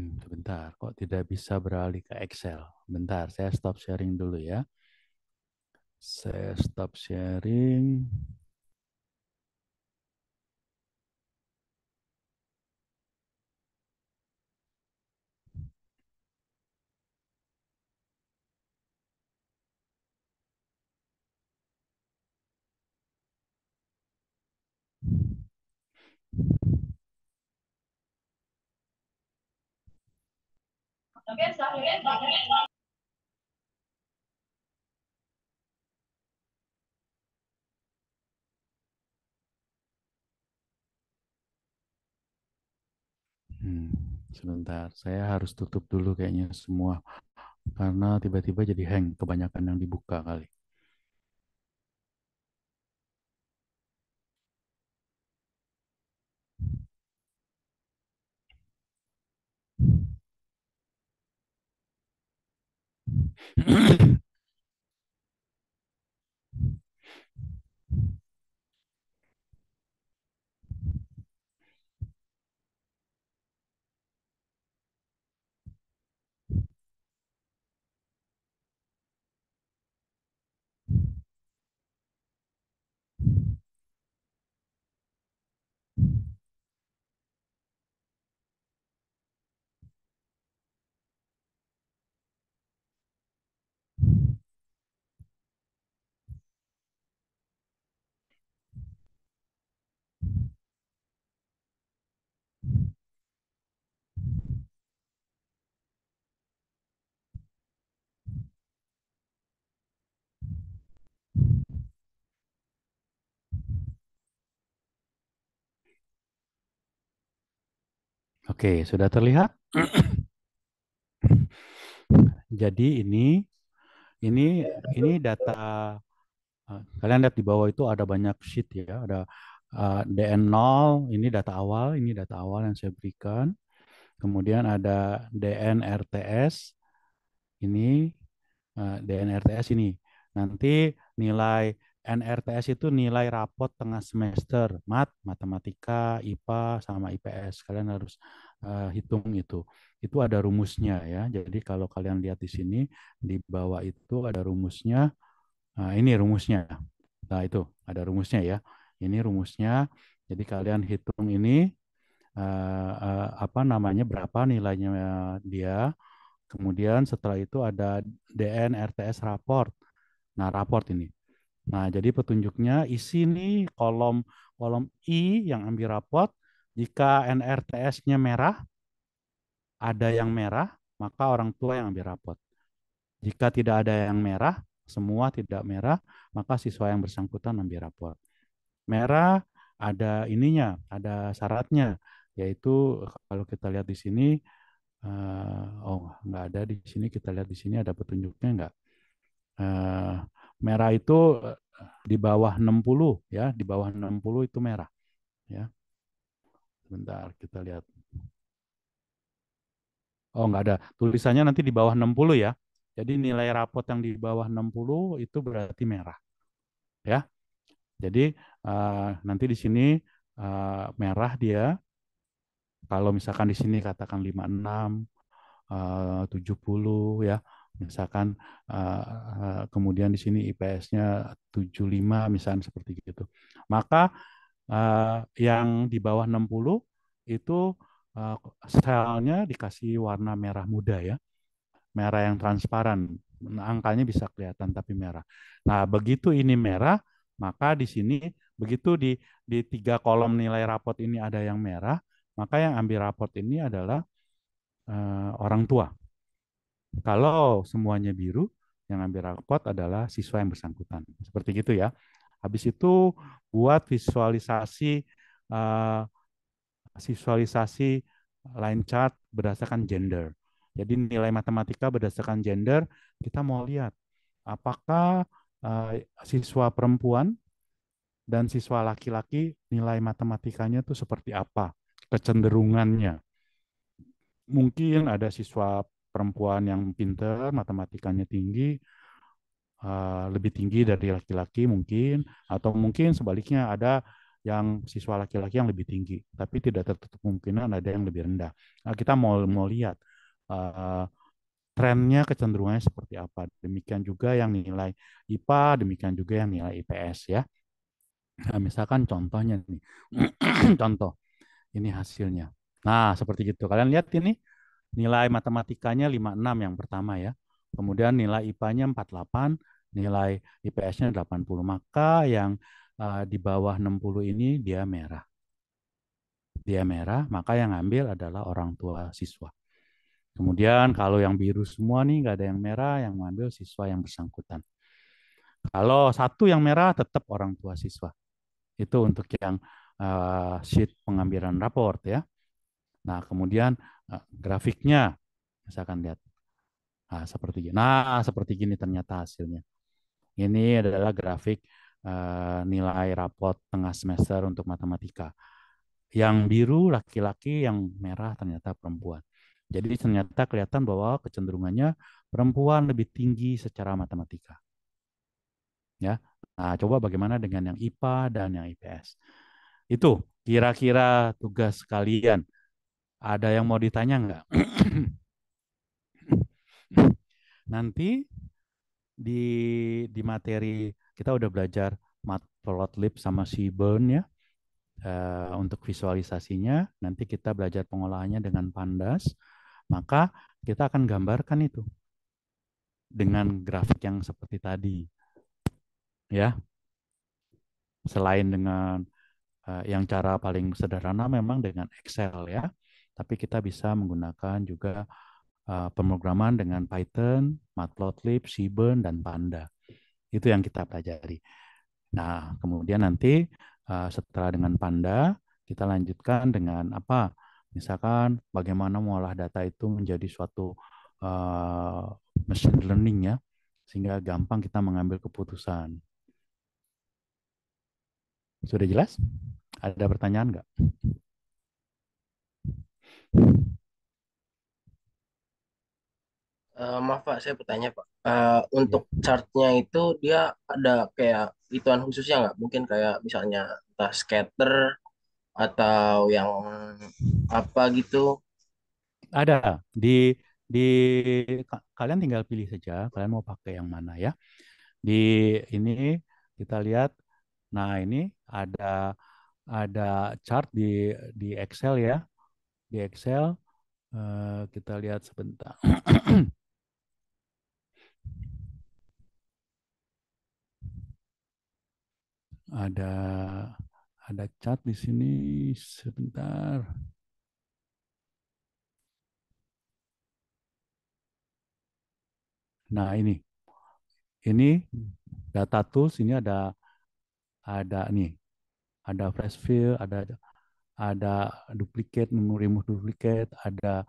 Sebentar, kok tidak bisa beralih ke Excel? Bentar, saya stop sharing dulu ya. Saya stop sharing. Hmm, Sebentar, saya harus tutup dulu kayaknya semua karena tiba-tiba jadi hang, kebanyakan yang dibuka kali. Oke, sudah terlihat? Jadi ini ini data. Kalian lihat di bawah itu ada banyak sheet ya, ada DN0, ini data awal, ini data awal yang saya berikan. Kemudian ada DNRTS, ini DNRTS ini. Nanti nilai NRTS itu nilai rapot tengah semester, matematika, IPA, sama IPS. Kalian harus hitung itu. Itu ada rumusnya ya. Jadi kalau kalian lihat di sini, di bawah itu ada rumusnya. Nah, ini rumusnya. Nah, itu ada rumusnya ya. Ini rumusnya. Jadi kalian hitung ini apa namanya berapa nilainya dia. Kemudian setelah itu ada DN RTS raport. Nah, raport ini. Nah, jadi petunjuknya isi nih kolom kolom I yang ambil raport. Jika NRTS-nya merah, ada yang merah, maka orang tua yang ambil raport. Jika tidak ada yang merah, semua tidak merah, maka siswa yang bersangkutan ambil raport. Merah ada ininya, ada syaratnya, yaitu kalau kita lihat di sini, oh nggak ada di sini, kita lihat di sini ada petunjuknya nggak? Eh, Merah itu di bawah 60 ya, di bawah 60 itu merah ya. Sebentar kita lihat. Oh nggak ada, tulisannya nanti di bawah 60 ya. Jadi nilai rapot yang di bawah 60 itu berarti merah ya. Jadi nanti di sini merah dia. Kalau misalkan di sini katakan 56, 70 ya, misalkan kemudian di sini IPS-nya 75 misalnya seperti itu. Maka yang di bawah 60 itu uh, selnya dikasih warna merah muda ya, merah yang transparan. Nah, angkanya bisa kelihatan tapi merah. Nah, begitu ini merah, maka di sini begitu di tiga kolom nilai rapot ini ada yang merah, maka yang ambil rapot ini adalah orang tua. Kalau semuanya biru, yang ambil rapot adalah siswa yang bersangkutan. Seperti gitu ya. Habis itu buat uh, visualisasi line chart berdasarkan gender. Jadi nilai matematika berdasarkan gender, kita mau lihat apakah siswa perempuan dan siswa laki-laki nilai matematikanya itu seperti apa, kecenderungannya. Mungkin ada siswa perempuan yang pinter, matematikanya tinggi, lebih tinggi dari laki-laki mungkin, atau mungkin sebaliknya ada yang siswa laki-laki yang lebih tinggi, tapi tidak tertutup kemungkinan ada yang lebih rendah. Nah, kita mau lihat uh, trennya kecenderungannya seperti apa. Demikian juga yang nilai IPA, demikian juga yang nilai IPS ya. Nah, misalkan contohnya nih, contoh ini hasilnya. Nah, seperti gitu. Kalian lihat ini nilai matematikanya 56 yang pertama ya. Kemudian nilai IPA-nya 48, nilai IPS-nya 80. Maka yang di bawah 60 ini dia merah. Dia merah, maka yang ambil adalah orang tua siswa. Kemudian kalau yang biru semua nih nggak ada yang merah, yang mengambil siswa yang bersangkutan. Kalau satu yang merah tetap orang tua siswa. Itu untuk yang sheet pengambilan raport ya. Nah, kemudian grafiknya misalkan lihat. Seperti gini ternyata hasilnya. Ini adalah grafik nilai raport tengah semester untuk matematika. Yang biru laki-laki, yang merah ternyata perempuan. Jadi ternyata kelihatan bahwa kecenderungannya perempuan lebih tinggi secara matematika. Ya. Nah, coba bagaimana dengan yang IPA dan yang IPS. Itu kira-kira tugas kalian. Ada yang mau ditanya nggak? Nanti di materi kita udah belajar Matplotlib sama Seaborn ya. Untuk visualisasinya, nanti kita belajar pengolahannya dengan Pandas. Maka kita akan gambarkan itu dengan grafik yang seperti tadi. Ya, selain dengan yang cara paling sederhana memang dengan Excel ya. Tapi kita bisa menggunakan juga pemrograman dengan Python, Matplotlib, Seaborn, dan Panda. Itu yang kita pelajari. Nah, kemudian nanti setelah dengan Panda, kita lanjutkan dengan apa? Misalkan bagaimana mengolah data itu menjadi suatu uh, machine learning ya, sehingga gampang kita mengambil keputusan. Sudah jelas? Ada pertanyaan nggak? Maaf Pak, saya bertanya Pak. Ya. Untuk chartnya itu dia ada kayak hitungan khususnya nggak? Mungkin kayak misalnya entah scatter atau yang apa gitu. Ada di kalian tinggal pilih saja kalian mau pakai yang mana ya. Di ini kita lihat. Nah, ini ada ada chart di Excel ya. Di Excel kita lihat sebentar. Ada chart di sini sebentar. Nah, ini data tools ini ada nih, ada flash fill, ada duplicate, remove duplicate, ada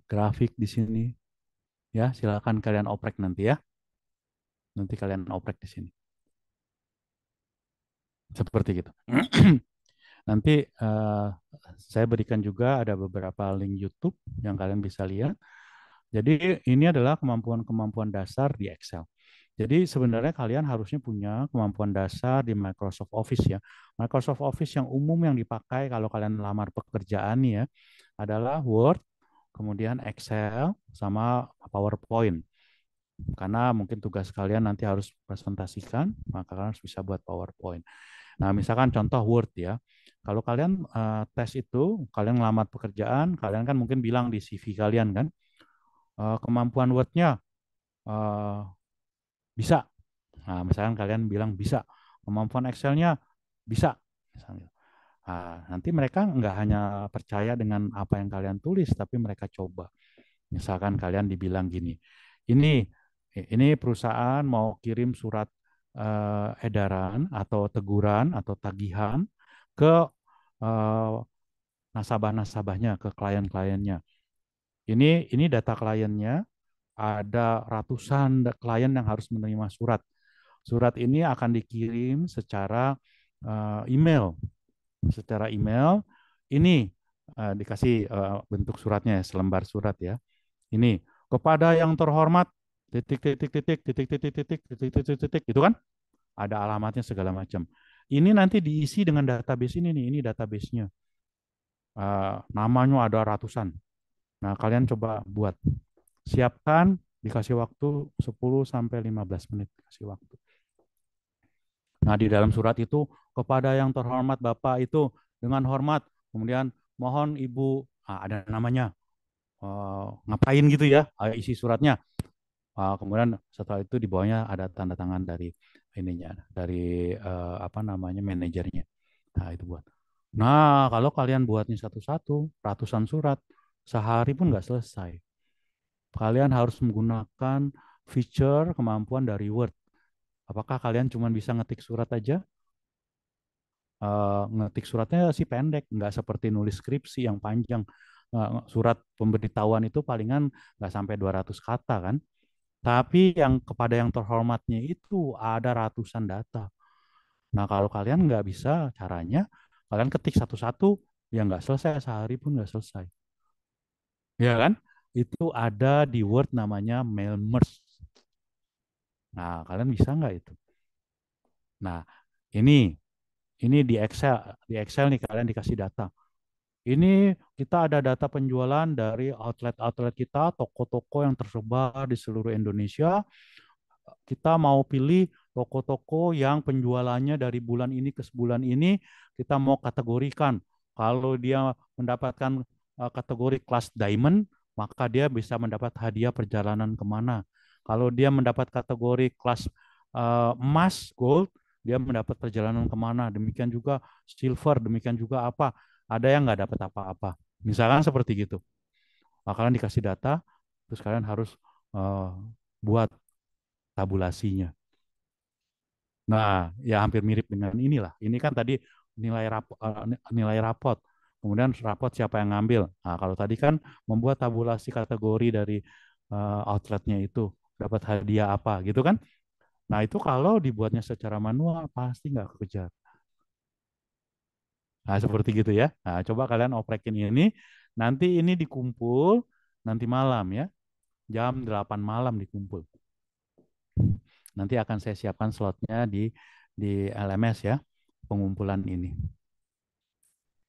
grafik di sini. Ya, silakan kalian oprek nanti ya. Nanti kalian oprek di sini. Seperti gitu. Nanti saya berikan juga ada beberapa link YouTube yang kalian bisa lihat. Jadi ini adalah kemampuan-kemampuan dasar di Excel. Jadi sebenarnya kalian harusnya punya kemampuan dasar di Microsoft Office ya. Microsoft Office yang umum yang dipakai kalau kalian lamar pekerjaan ya adalah Word, kemudian Excel, sama PowerPoint. Karena mungkin tugas kalian nanti harus presentasikan, maka kalian harus bisa buat PowerPoint. Nah, misalkan contoh Word ya. Kalau kalian tes itu, kalian ngelamar pekerjaan, kalian kan mungkin bilang di CV kalian kan, kemampuan Word-nya eh, bisa. Nah, misalkan kalian bilang bisa, kemampuan Excel-nya bisa, misalnya. Nah, nanti mereka nggak hanya percaya dengan apa yang kalian tulis, tapi mereka coba. Misalkan kalian dibilang gini, ini perusahaan mau kirim surat edaran atau teguran atau tagihan ke eh, nasabah-nasabahnya, ke klien-kliennya. Ini data kliennya, ada ratusan klien yang harus menerima surat. Surat ini akan dikirim secara email. Secara email, ini dikasih bentuk suratnya, selembar surat ya. Ini kepada yang terhormat titik titik titik titik titik titik titik titik titik itu kan ada alamatnya segala macam. Ini nanti diisi dengan database ini nih, ini database-nya. Namanya ada ratusan. Nah, kalian coba buat. Siapkan, dikasih waktu 10 sampai 15 menit kasih waktu. Nah, di dalam surat itu kepada yang terhormat Bapak itu dengan hormat, kemudian mohon Ibu, ada namanya, ngapain gitu ya, isi suratnya. Kemudian setelah itu di bawahnya ada tanda tangan dari ininya, dari apa namanya manajernya. Nah, itu buat. Nah, kalau kalian buatnya satu-satu, ratusan surat, sehari pun nggak selesai. Kalian harus menggunakan feature kemampuan dari Word. Apakah kalian cuma bisa ngetik surat aja? Ngetik suratnya sih pendek, nggak seperti nulis skripsi yang panjang. Surat pemberitahuan itu palingan nggak sampai 200 kata kan. Tapi yang kepada yang terhormatnya itu ada ratusan data. Nah, kalau kalian nggak bisa caranya, kalian ketik satu-satu, ya nggak selesai, sehari pun nggak selesai. Ya kan? Itu ada di Word namanya mail merge. Nah, kalian bisa nggak itu? Nah, ini di Excel nih kalian dikasih data. Ini kita ada data penjualan dari outlet-outlet kita, toko-toko yang tersebar di seluruh Indonesia. Kita mau pilih toko-toko yang penjualannya dari bulan ini ke bulan ini, kita mau kategorikan. Kalau dia mendapatkan kategori kelas diamond, maka dia bisa mendapat hadiah perjalanan kemana. Kalau dia mendapat kategori kelas emas, gold, dia mendapat perjalanan kemana. Demikian juga silver, demikian juga apa. Ada yang nggak dapat apa-apa. Misalkan seperti gitu. Kalian dikasih data, terus kalian harus uh, buat tabulasinya. Nah, ya hampir mirip dengan inilah. Ini kan tadi nilai rapot. Kemudian rapot siapa yang ngambil. Nah, kalau tadi kan membuat tabulasi kategori dari outletnya itu dapat hadiah apa gitu kan. Nah, itu kalau dibuatnya secara manual pasti nggak kekejar. Nah, seperti gitu ya. Nah, coba kalian oprekin ini. Nanti ini dikumpul nanti malam ya. Jam 8 malam dikumpul. Nanti akan saya siapkan slotnya di LMS ya, pengumpulan ini.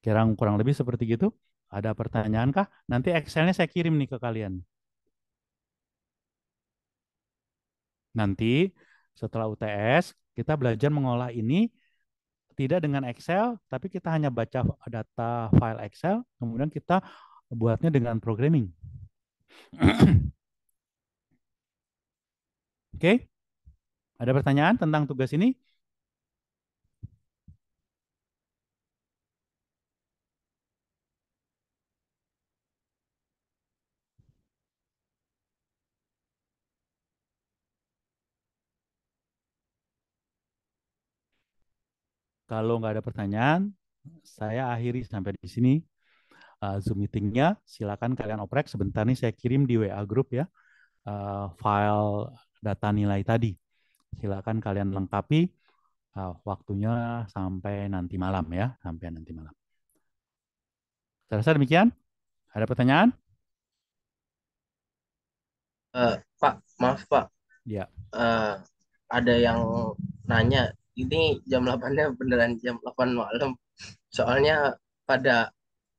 Kira kurang lebih seperti gitu. Ada pertanyaan kah? Nanti Excelnya saya kirim nih ke kalian. Nanti setelah UTS, kita belajar mengolah ini tidak dengan Excel, tapi kita hanya baca data file Excel, kemudian kita buatnya dengan programming. Oke? Ada pertanyaan tentang tugas ini? Kalau nggak ada pertanyaan, saya akhiri sampai di sini Zoom meetingnya. Silakan kalian oprek. Sebentar nih saya kirim di WA group ya file data nilai tadi. Silakan kalian lengkapi waktunya sampai nanti malam ya, sampai nanti malam. Saya rasa demikian. Ada pertanyaan? Pak, maaf Pak. Ya. Eh, ada yang nanya, ini jam 8-nya beneran jam 8 malam. Soalnya pada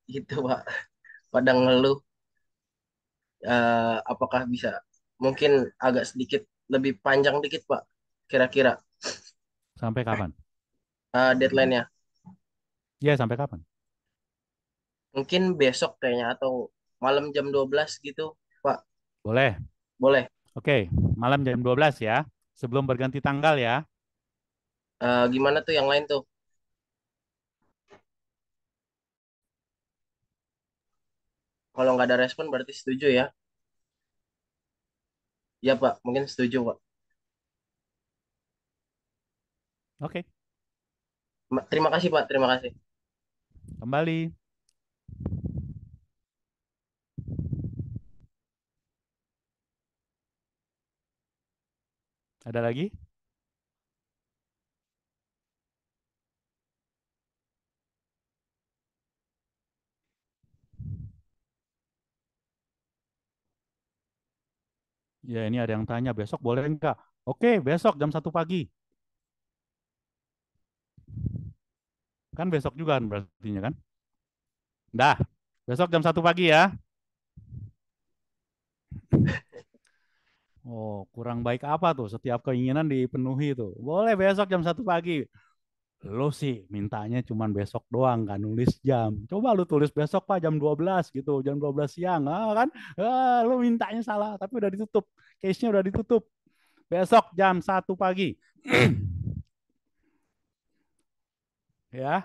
itu Pak, pada ngeluh. Apakah bisa mungkin agak sedikit lebih panjang dikit Pak, kira-kira Sampai kapan? deadline-nya. Ya, sampai kapan? Mungkin besok kayaknya atau malam jam 12 gitu Pak. Boleh. Boleh. Oke, malam jam 12 ya. Sebelum berganti tanggal ya. Gimana tuh yang lain tuh? Kalau nggak ada respon berarti setuju ya. Ya Pak, mungkin setuju Pak. Oke, Terima kasih Pak, terima kasih. kembali. Ada lagi? Ya, ini ada yang tanya, besok boleh nggak? Oke, besok jam 1 pagi. Kan besok juga kan berarti kan? Dah, besok jam 1 pagi ya. Oh, kurang baik apa tuh? Setiap keinginan dipenuhi tuh. Boleh besok jam 1 pagi. Lu sih mintanya cuman besok doang kan nulis jam. Coba lu tulis besok Pak jam 12 gitu, jam 12 siang. Kan? Lu mintanya salah, tapi udah ditutup. Case-nya udah ditutup. Besok jam 1 pagi. Ya.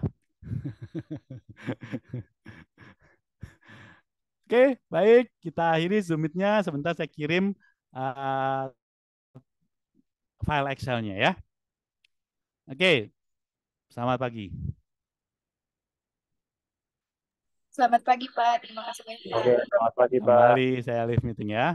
Oke, baik. Kita akhiri Zoom Meet-nya. Sebentar saya kirim uh, file Excel-nya ya. Oke, selamat pagi. Selamat pagi, Pak. Terima kasih banyak. Oke, selamat pagi, Pak. Kembali saya live meeting ya.